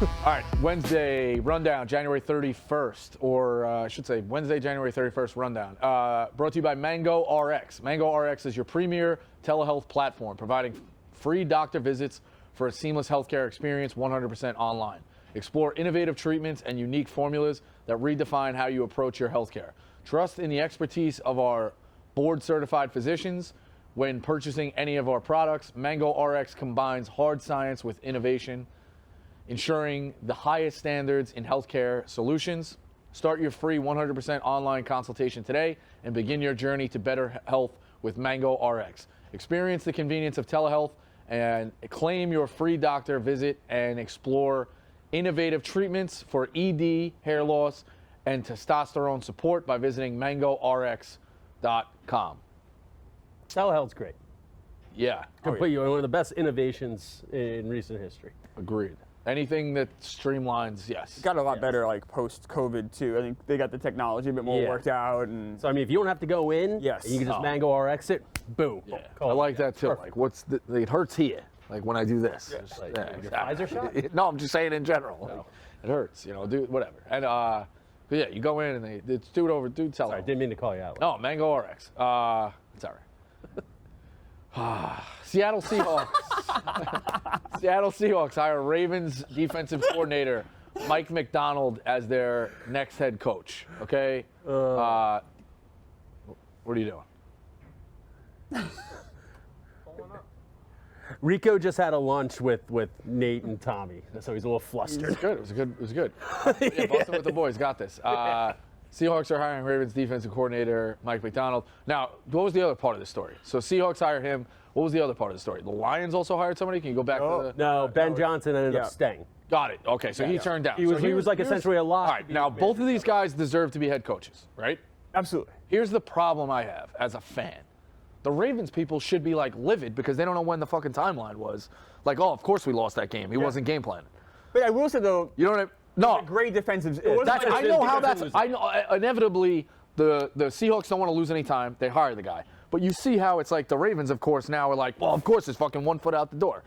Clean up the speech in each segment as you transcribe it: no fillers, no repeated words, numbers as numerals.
All right, Wednesday rundown, January 31st, or I should say Wednesday, January 31st rundown. Brought to you by Mango RX. Mango RX is your premier telehealth platform, providing free doctor visits for a seamless healthcare experience 100% online. Explore innovative treatments and unique formulas that redefine how you approach your healthcare. Trust in the expertise of our board-certified physicians when purchasing any of our products. Mango RX combines hard science with innovation, ensuring the highest standards in healthcare solutions. Start your free 100% online consultation today and begin your journey to better health with Mango RX. Experience the convenience of telehealth and claim your free doctor visit and explore innovative treatments for ED, hair loss, and testosterone support by visiting mangorx.com. Telehealth's great. Yeah. Complete one of the best innovations in recent history. Agreed. Anything that streamlines, yes. Got a lot better like post-COVID too. I think they got the technology a bit more worked out. And so I mean, if you don't have to go in, yes, and you can just Mango RX it, boom. Yeah. I like that too. Perfect. Like, it hurts here. Like when I do this. Just like, Yeah, your Pfizer shot? No, I'm just saying in general. No. Like, it hurts, do whatever. And but yeah, you go in and they do it over, tell Sorry, them. didn't mean to call you out. No, Mango RX. It's all right. Seattle Seahawks. Seattle Seahawks hire Ravens defensive coordinator Mike McDonald as their next head coach. Okay. What are you doing? Rico just had a lunch with Nate and Tommy, so he's a little flustered. It was good. It was good. Yeah, Boston with the boys got this. Seahawks are hiring Ravens defensive coordinator Mike McDonald. Now, what was the other part of the story? So Seahawks hired him. What was the other part of the story? The Lions also hired somebody? Can you go back to the... No, Ben Johnson ended up staying. Got it. Okay, so he turned down. He was like essentially a lock. All right, now both of these guys deserve to be head coaches, right? Absolutely. Here's the problem I have as a fan. The Ravens people should be like livid because they don't know when the fucking timeline was. Like, oh, of course we lost that game. He wasn't game planning. But I will say though, you know what I mean? No, a great defensive. I know how that's. I know inevitably the Seahawks don't want to lose any time. They hire the guy, but you see how it's like the Ravens, of course, now are like, well, of course, it's fucking 1 foot out the door.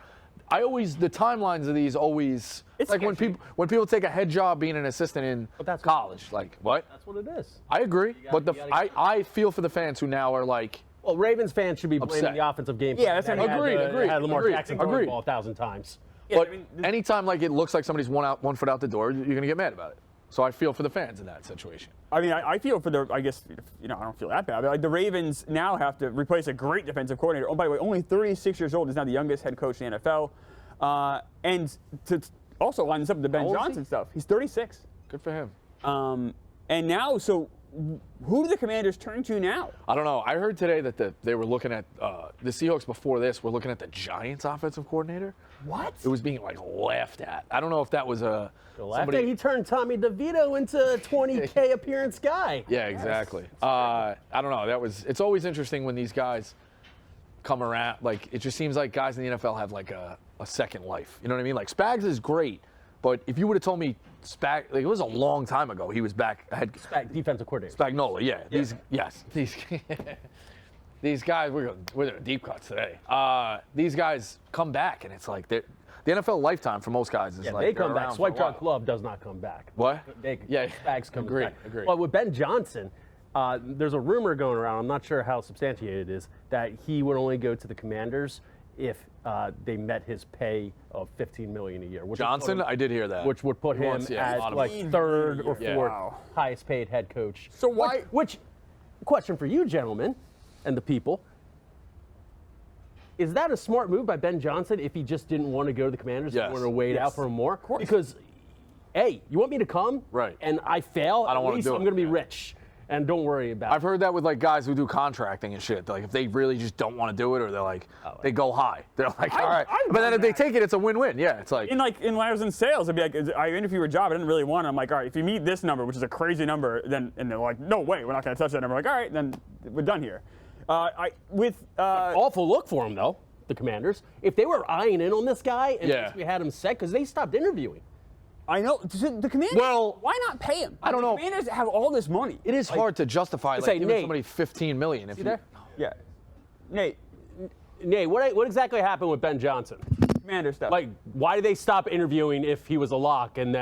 The timelines of these always. It's like when people take a head job being an assistant in college. Like what? That's what it is. I agree, but I feel for the fans who now are like. Well, Ravens fans should be blaming the offensive game. Yeah, that's agreed. Had Lamar Jackson throwing the ball 1,000 times. Yeah, but anytime like it looks like somebody's 1 foot out the door, you're gonna get mad about it. So I feel for the fans in that situation. I mean, I feel for I guess, I don't feel that bad, but like the Ravens now have to replace a great defensive coordinator. Oh, by the way, only 36 years old, is now the youngest head coach in the NFL. And to also line this up with the Ben Johnson stuff, he's 36. Good for him. And now, so who do the Commanders turn to now? I don't know. I heard today that they were looking at the Seahawks before this were looking at the Giants offensive coordinator. What? It was being like laughed at. I don't know if that was somebody. He turned Tommy DeVito into a 20K appearance guy. Yeah, exactly. I don't know. It's always interesting when these guys come around. Like it just seems like guys in the NFL have like a second life. You know what I mean? Like Spags is great, but if you would have told me like it was a long time ago he was back ahead. Defensive coordinator. Spagnuolo, yeah. These guys, we're doing deep cuts today. These guys come back, and it's like the NFL lifetime for most guys is like they come back. Swipe Truck Glove does not come back. What? Spags come back. Agreed. But with Ben Johnson, there's a rumor going around. I'm not sure how substantiated it is that he would only go to the Commanders if they met his pay of $15 million a year. Johnson, I did hear that. Which would put him as like third or fourth highest paid head coach. So why? Which question for you, gentlemen, and the people. Is that a smart move by Ben Johnson if he just didn't want to go to the Commanders and wanted to wait out for more? Because, hey, you want me to come? Right. And I fail? I don't want to do it. I'm going to be rich. And don't worry about it. I've heard that with like guys who do contracting and shit. Like if they really just don't want to do it, or they're like they go high. They're like, all right. But then if they take it, it's a win-win. Yeah, it's like. When I was in sales, I'd be like, I interview for a job, I didn't really want it. I'm like, all right, if you meet this number, which is a crazy number, then and they're like, no way, we're not going to touch that number. I'm like, all right, then we're done here. Awful look for him though, the Commanders. If they were eyeing in on this guy and we had him set, because they stopped interviewing. I know. The Commanders, why not pay him? I don't know. The Commanders have all this money. It is hard to justify giving somebody $15 million. If you there? Yeah. Nate, what exactly happened with Ben Johnson? Commander stuff. Like, why did they stop interviewing if he was a lock? And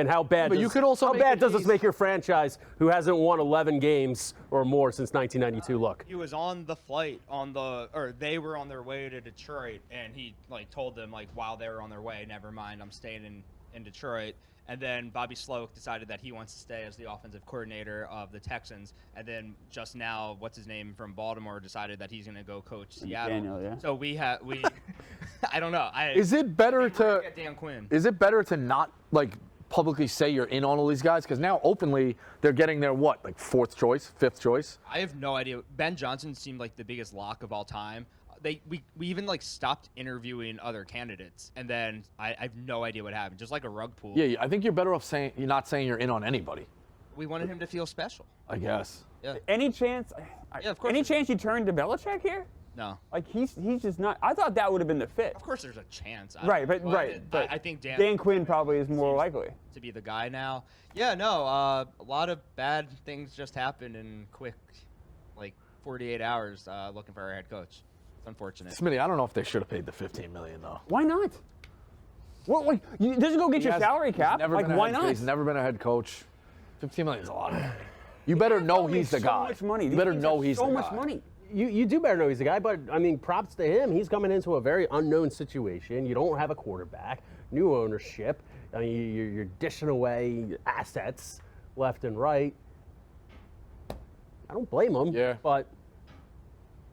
how bad? But you could also how make bad a does this case- make your franchise, who hasn't won 11 games or more since 1992, look? He was on the flight or they were on their way to Detroit, and he like told them like while they were on their way, never mind, I'm staying in Detroit. And then Bobby Slowick decided that he wants to stay as the offensive coordinator of the Texans. And then just now, what's his name from Baltimore decided that he's going to go coach Seattle. Daniel, yeah. So we I don't know. Is it better to Get Dan Quinn. Is it better to not like publicly say you're in on all these guys? Because now openly they're getting their what, like fourth choice, fifth choice? I have no idea. Ben Johnson seemed like the biggest lock of all time. We even like stopped interviewing other candidates, and then I have no idea what happened. Just like a rug pull. Yeah, I think you're better off saying you're not saying you're in on anybody. We wanted him to feel special. I guess. Yeah. Any chance? Yeah, of course. Any chance you turn to Belichick here? No. Like he's just not. I thought that would have been the fit. Of course, there's a chance. Right, but I think Dan Quinn probably is more likely. to be the guy now. Yeah, no. A lot of bad things just happened in quick, like 48 hours. Looking for our head coach. It's unfortunate. Smitty, I don't know if they should have paid the $15 million though. Why not? What? Like, doesn't go get your salary cap? Like, why not? He's never been a head coach. $15 million is a lot of money. You better know he's the guy. So much money. You These better teams know have he's so the much guy. money. You do better know he's the guy, but I mean, props to him. He's coming into a very unknown situation. You don't have a quarterback, new ownership. I mean, you're dishing away assets left and right. I don't blame him. Yeah. But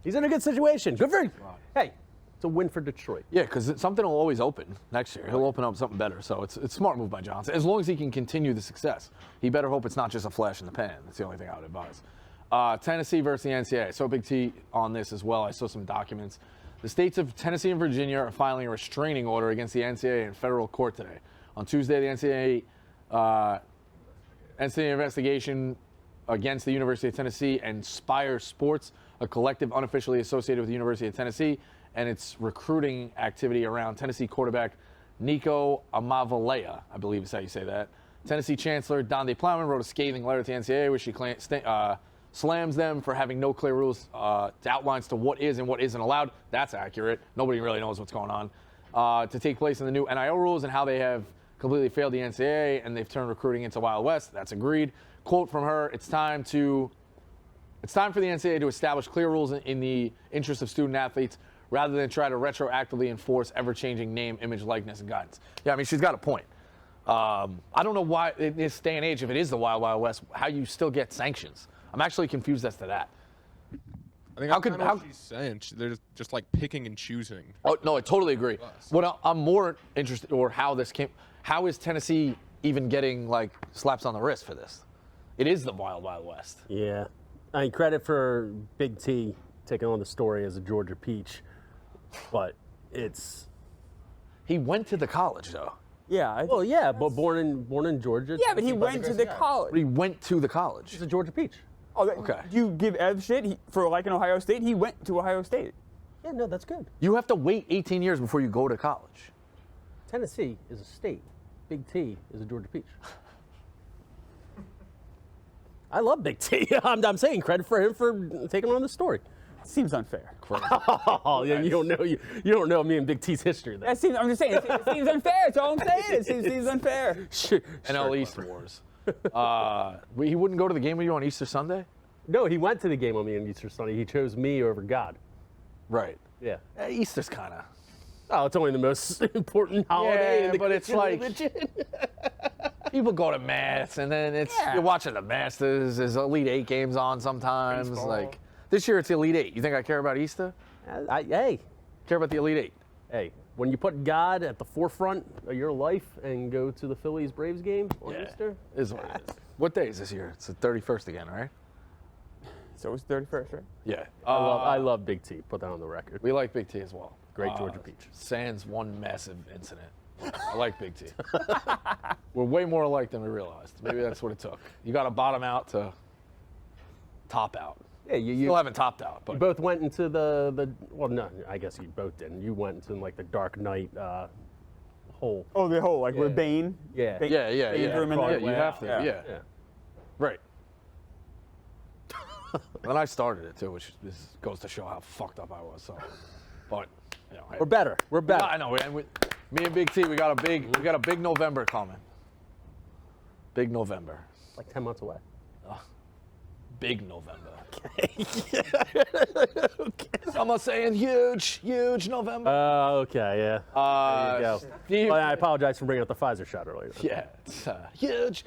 he's in a good situation. Good for him. Hey, it's a win for Detroit. Yeah, because something will always open next year. He'll open up something better. So it's a smart move by Johnson. As long as he can continue the success. He better hope it's not just a flash in the pan. That's the only thing I would advise. Tennessee versus the NCAA. So Big T on this as well. I saw some documents. The states of Tennessee and Virginia are filing a restraining order against the NCAA in federal court today. On Tuesday, the NCAA investigation against the University of Tennessee and Spire Sports, a collective unofficially associated with the University of Tennessee, and its recruiting activity around Tennessee quarterback Nico Amavalea, I believe is how you say that. Tennessee Chancellor Donde Plowman wrote a scathing letter to the NCAA where she slams them for having no clear rules to outlines to what is and what isn't allowed. That's accurate. Nobody really knows what's going on. To take place in the new NIL rules and how they have completely failed the NCAA and they've turned recruiting into Wild West. That's agreed. Quote from her, it's time for the NCAA to establish clear rules in the interest of student athletes rather than try to retroactively enforce ever-changing name, image, likeness, and guidance. Yeah, I mean, she's got a point. I don't know why, in this day and age, if it is the Wild Wild West, how you still get sanctions. I'm actually confused as to that. I think that's what she's saying. They're just like picking and choosing. Oh, no, I totally agree. What I'm more interested, or how this came, how is Tennessee even getting like slaps on the wrist for this? It is the Wild Wild West. Yeah. I mean, credit for Big T taking on the story as a Georgia Peach, but it's. He went to the college though. Yeah. Well, yeah, but born in Georgia. Yeah, but he went to the college. But he went to the college. He's a Georgia Peach. Oh, Okay. You give Ev shit for like in Ohio State. He went to Ohio State. Yeah, no, that's good. You have to wait 18 years before you go to college. Tennessee is a state. Big T is a Georgia Peach. I love Big T. I'm saying credit for him for taking on the story. Seems unfair. Oh, yeah, you don't know me and Big T's history. Then. That seems. I'm just saying. It seems unfair. That's all I'm saying. It seems unfair. NL East Wars. He wouldn't go to the game with you on Easter Sunday? No, he went to the game on me on Easter Sunday. He chose me over God. Right. Yeah. Easter's kind of. Oh, it's only the most important holiday. Yeah, in the but it's Christian like- religion. People go to Mass, and then you're watching the Masters. There's Elite Eight games on sometimes. Baseball. Like this year, it's Elite Eight. You think I care about Easter? Hey, Care about the Elite Eight? when you put God at the forefront of your life and go to the Phillies Braves game on Easter, Is what it is. What day is this year? It's the 31st again, right? So it's 31st, right? Yeah. I love Big T. Put that on the record. We like Big T as well. Great Georgia Peach. Sans one massive incident. I like Big T. We're way more alike than we realized. Maybe that's what it took. You got to bottom out to top out. Yeah, You you still haven't topped out, but You both went into the well, no, I guess you both didn't. You went into like the Dark Knight hole. Oh, the whole like with Bane. Yeah. Bane- yeah, Bane threw him in there. you have to. Yeah. Yeah. Yeah. Right. And I started it too, which goes to show how fucked up I was. So, but We're better. We're better. I know. And me and Big T, we got a big November coming. Big November. Like 10 months away. Big November. Some are saying huge November. Okay, yeah. There you go. Steve, Well, I apologize for bringing up the Pfizer shot earlier. yeah, it's huge.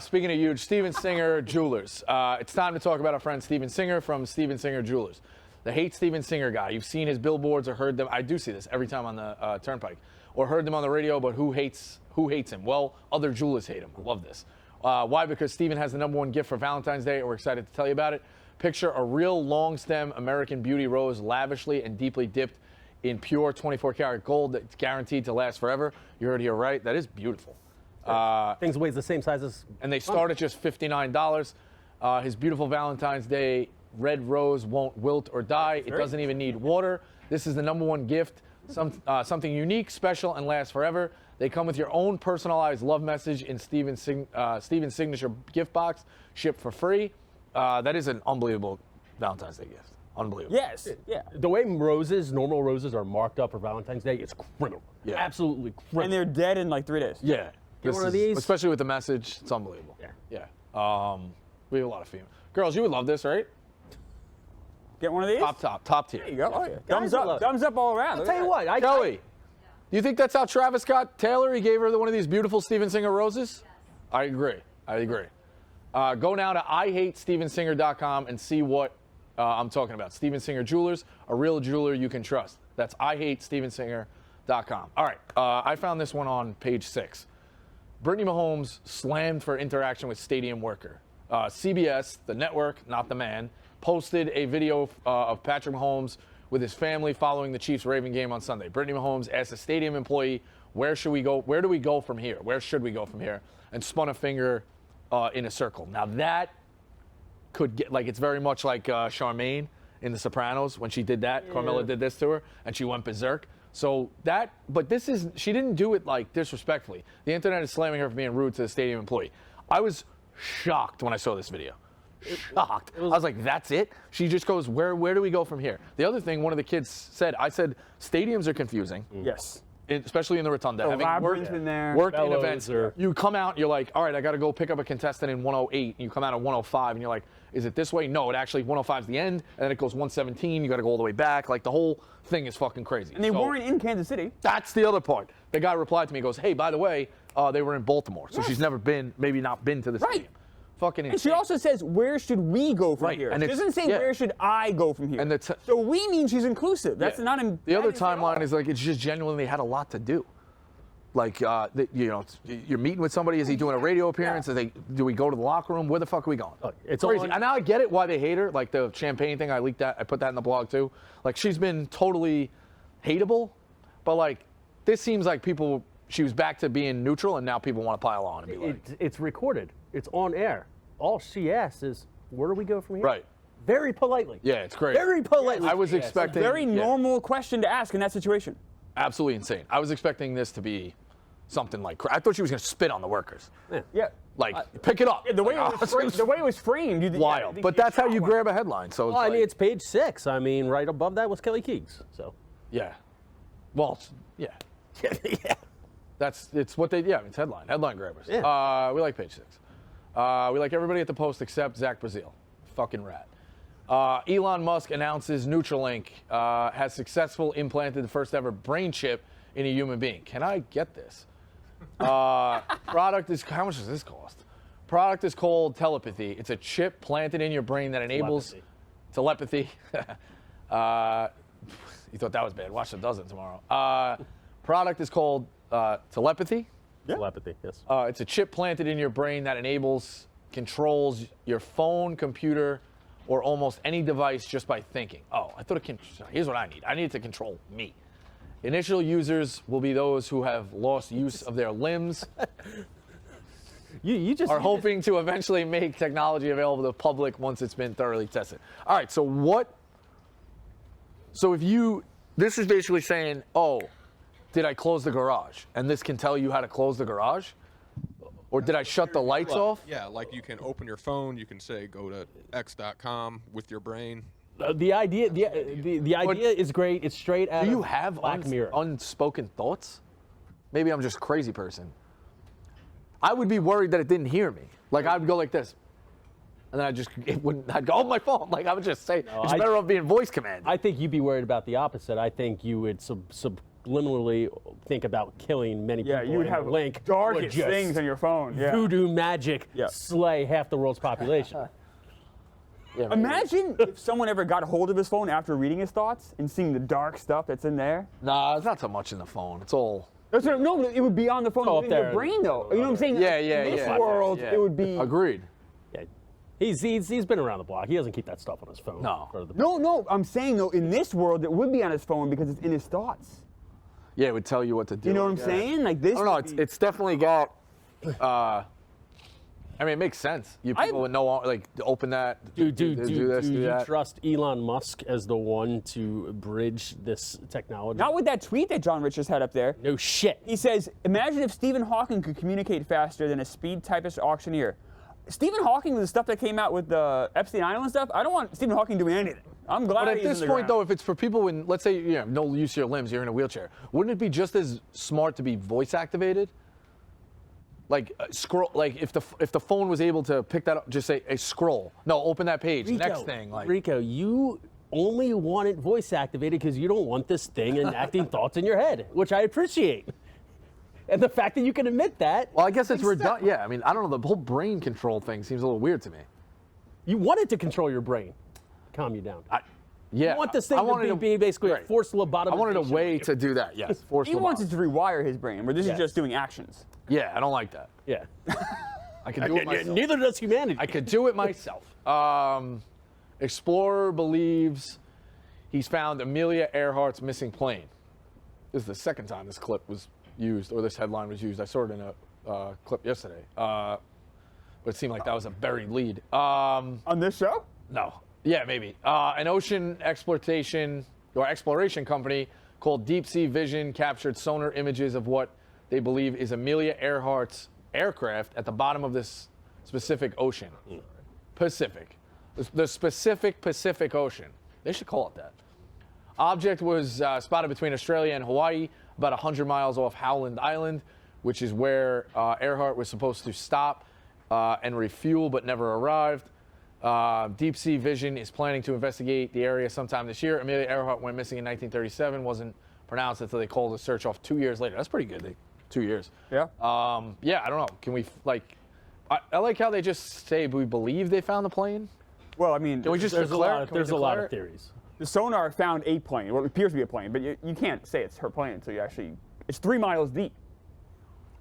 Speaking of huge, Steven Singer Jewelers. It's time to talk about our friend Steven Singer from Steven Singer Jewelers. The Hate Steven Singer guy. You've seen his billboards or heard them. I do see this every time on the Turnpike. Or heard them on the radio, but who hates him? Well, other jewelers hate him. I love this. Why? Because Steven has the #1 gift for Valentine's Day, and we're excited to tell you about it. Picture a real long-stem American Beauty rose lavishly and deeply dipped in pure 24-karat gold that's guaranteed to last forever. You heard here right. That is beautiful. Things weighs the same size as. And they start at just $59. His beautiful Valentine's Day red rose won't wilt or die. It doesn't even need water. This is the #1 gift. Something unique, special, and lasts forever. They come with your own personalized love message in Steven's signature gift box, shipped for free. That is an unbelievable Valentine's Day gift. Unbelievable. Yes. Yeah. The way normal roses are marked up for Valentine's Day, it's criminal. Yeah. Absolutely criminal. And they're dead in like 3 days. Yeah. Get one of these. Especially with the message, it's unbelievable. Yeah. Yeah. We have a lot of female girls. You would love this, right? Get one of these? Top tier. There you go. Oh, yeah. Guys Thumbs up all around. I'll tell you what. Kelly, do you think that's how Travis got Taylor? He gave her one of these beautiful Steven Singer roses? I agree. Go now to IHateStevenSinger.com and see what I'm talking about. Steven Singer Jewelers, a real jeweler you can trust. That's IHateStevenSinger.com. All right, I found this one on page 6. Brittany Mahomes slammed for interaction with stadium worker. CBS, the network, not the man, posted a video of Patrick Mahomes with his family following the Chiefs-Ravens game on Sunday. Brittany Mahomes asked a stadium employee, where should we go? Where do we go from here? Where should we go from here? And spun a finger in a circle. Now that could get, like, it's very much like Charmaine in The Sopranos when she did that. Yeah. Carmela did this to her, and she went berserk. So that, but this is, she didn't do it, like, disrespectfully. The internet is slamming her for being rude to the stadium employee. I was shocked when I saw this video. Shocked. I was like, that's it? She just goes, where do we go from here? The other thing one of the kids said, I said, stadiums are confusing. Yes. Especially in the Rotunda. Having worked in there. Worked in events. Or... You come out, you're like, all right, I got to go pick up a contestant in 108. And you come out at 105, and you're like, is it this way? No, it actually, 105 is the end, and then it goes 117. You got to go all the way back. Like, the whole thing is fucking crazy. And they weren't in Kansas City. That's the other part. The guy replied to me, goes, hey, by the way, they were in Baltimore. So she's never been, maybe not been to the stadium. Fucking insane. And she also says, where should we go from here? And she doesn't say, where should I go from here? And so we mean she's inclusive. That's not the other timeline is like, it's just genuinely had a lot to do. Like, you know, you're meeting with somebody. Is he doing a radio appearance? Do we go to the locker room? Where the fuck are we going? It's crazy. And now I get it why they hate her. Like the champagne thing, I leaked that. I put that in the blog too. Like, she's been totally hateable, but like, this seems like she was back to being neutral, and now people want to pile on and be like, it's recorded. It's on air. All she asks is, where do we go from here? Right. Very politely. Yeah, it's great. Very politely. I was expecting a very normal question to ask in that situation. Absolutely insane. I was expecting this to be something like, I thought she was going to spit on the workers. Yeah. Like, pick it up. Yeah, the way it was framed, wild. But that's how you grab a headline. So I mean, it's page 6. I mean, right above that was Kelly Keegs. So. Yeah. Well, yeah. Yeah. It's what it's headline grabbers. Yeah. We like page 6. We like everybody at the Post except Zach Brazil. Fucking rat. Elon Musk announces Neuralink has successfully implanted the first ever brain chip in a human being. Can I get this? Product is, how much does this cost? Product is called telepathy. It's a chip planted in your brain that enables telepathy. You thought that was bad. Watch the dozen tomorrow. Product is called telepathy. Yeah. Telepathy, yes. It's a chip planted in your brain that controls your phone, computer, or almost any device just by thinking. Oh, I thought here's what I need. I need it to control me. Initial users will be those who have lost use of their limbs. You are hoping to eventually make technology available to the public once it's been thoroughly tested. All right, so this is basically saying, did I close the garage? And this can tell you how to close the garage? Or did I shut the lights off? Yeah, like you can open your phone, you can say go to x.com with your brain, The idea is great. It's straight out Do you of have Black Mirror. unspoken thoughts? Maybe I'm just a crazy person. I would be worried that it didn't hear me. Like I would go like this, and then I'd go, oh, my phone. Like I would just say, it's better off being voice command. I think you'd be worried about the opposite. I think you would subliminally think about killing many people. Yeah, you would have Link darkest things on your phone. Yeah. Voodoo magic slay half the world's population. Yeah, Imagine if someone ever got a hold of his phone after reading his thoughts and seeing the dark stuff that's in there. Nah, it's not so much in the phone. It's all. No, it would be on the phone up in there. your brain, though. You know what I'm saying? Yeah. In this world, it would be. Agreed. Yeah. He's been around the block. He doesn't keep that stuff on his phone. No. No, I'm saying, though, in this world, it would be on his phone because it's in his thoughts. Yeah, it would tell you what to do. You know what I'm saying? Like this. I don't know. It's definitely got. I mean, it makes sense. You people would know, like, open that. Do this, do you that. trust Elon Musk as the one to bridge this technology? Not with that tweet that John Rich just had up there. No shit. He says, imagine if Stephen Hawking could communicate faster than a speed typist auctioneer. Stephen Hawking, with the stuff that came out with the Epstein Island stuff, I don't want Stephen Hawking doing anything. I'm glad. But at this point, though, if it's for people when, let's say, you have no use of your limbs, you're in a wheelchair, wouldn't it be just as smart to be voice activated? Like scroll, like if the phone was able to pick that up, just say, "Hey, scroll." No, open that page. Next thing. Like Rico, you only want it voice activated because you don't want this thing enacting thoughts in your head, which I appreciate. And the fact that you can admit that. Well, I guess it's redundant. Yeah, I mean, I don't know. The whole brain control thing seems a little weird to me. You want it to control your brain, calm you down. Yeah, You want this thing to be basically a forced lobotomization. I wanted a way to do that. Yes, forced he wants it to rewire his brain, where this is just doing actions. Yeah, I don't like that. Yeah. I can do it myself. Neither does humanity. I could do it myself. Explorer believes he's found Amelia Earhart's missing plane. This is the second time this clip was used, or this headline was used. I saw it in a clip yesterday. But it seemed like that was a buried lead. On this show? No. Yeah, maybe. An ocean exploration company called Deep Sea Vision captured sonar images of what they believe is Amelia Earhart's aircraft at the bottom of this specific ocean. Pacific. The specific Pacific Ocean. They should call it that. Object was spotted between Australia and Hawaii, about 100 miles off Howland Island, which is where Earhart was supposed to stop and refuel but never arrived. Deep Sea Vision is planning to investigate the area sometime this year. Amelia Earhart went missing in 1937, wasn't pronounced until they called the search off 2 years later. That's pretty good. 2 years. Yeah. Yeah, I don't know. Can we, like, I like how they just say we believe they found the plane. Well, I mean, Can we just There's a declare? lot, Can we there's a lot declare of it? theories. the sonar found a plane, what appears to be a plane, but you can't say it's her plane until you actually. It's 3 miles deep.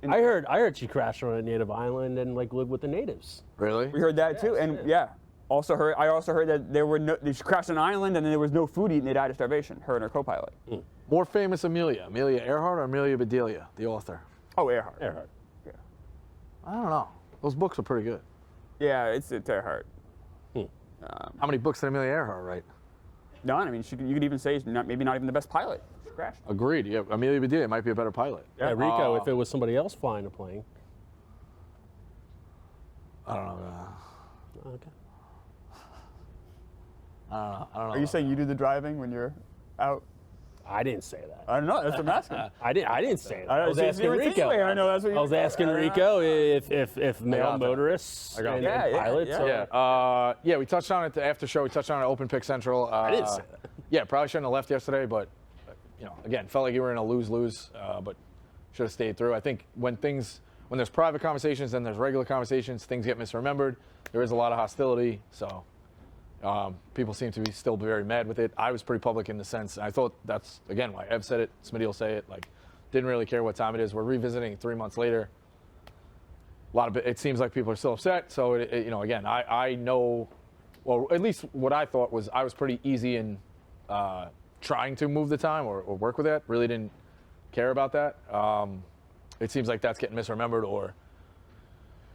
I heard she crashed on a native island and like lived with the natives. Really? We heard that too, and yeah. I also heard that she crashed on an island and then there was no food eaten. They died of starvation. Her and her co-pilot. More famous Amelia Earhart or Amelia Bedelia, the author? Oh, Earhart. Earhart. Yeah. I don't know. Those books are pretty good. Yeah, it's Earhart. How many books did Amelia Earhart write? None. I mean, you could even say she's maybe not even the best pilot. She crashed. Agreed. Yeah, Amelia Bedelia might be a better pilot. Yeah, Rico, if it was somebody else flying a plane. I don't know. Okay. I don't know. Are you saying you do the driving when you're out? I didn't say that. I don't know. That's what I'm asking. I didn't say that. I I was see asking your Rico. anyway. I know that's what I was asking Rico if male that. motorists I got and, that. and pilots. Yeah, yeah. We touched on it at the after show. We touched on it at Open Pick Central. I didn't say that. Yeah, probably shouldn't have left yesterday, but again, felt like you were in a lose-lose, but should have stayed through. I think when there's private conversations and there's regular conversations, things get misremembered. There is a lot of hostility, so people seem to be still very mad with it. I was pretty public in the sense. I thought that's again why Ev said it. Smitty will say it. Like, didn't really care what time it is. We're revisiting 3 months later. It seems like people are still upset. So again, I know. Well, at least what I thought was I was pretty easy in trying to move the time or work with that. Really didn't care about that. It seems like that's getting misremembered or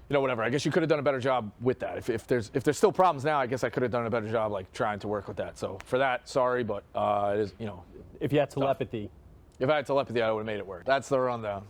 whatever. I guess you could have done a better job with that. If there's still problems now, I guess I could have done a better job like trying to work with that. So for that, sorry, but it is If you had telepathy. If I had telepathy, I would have made it work. That's the rundown.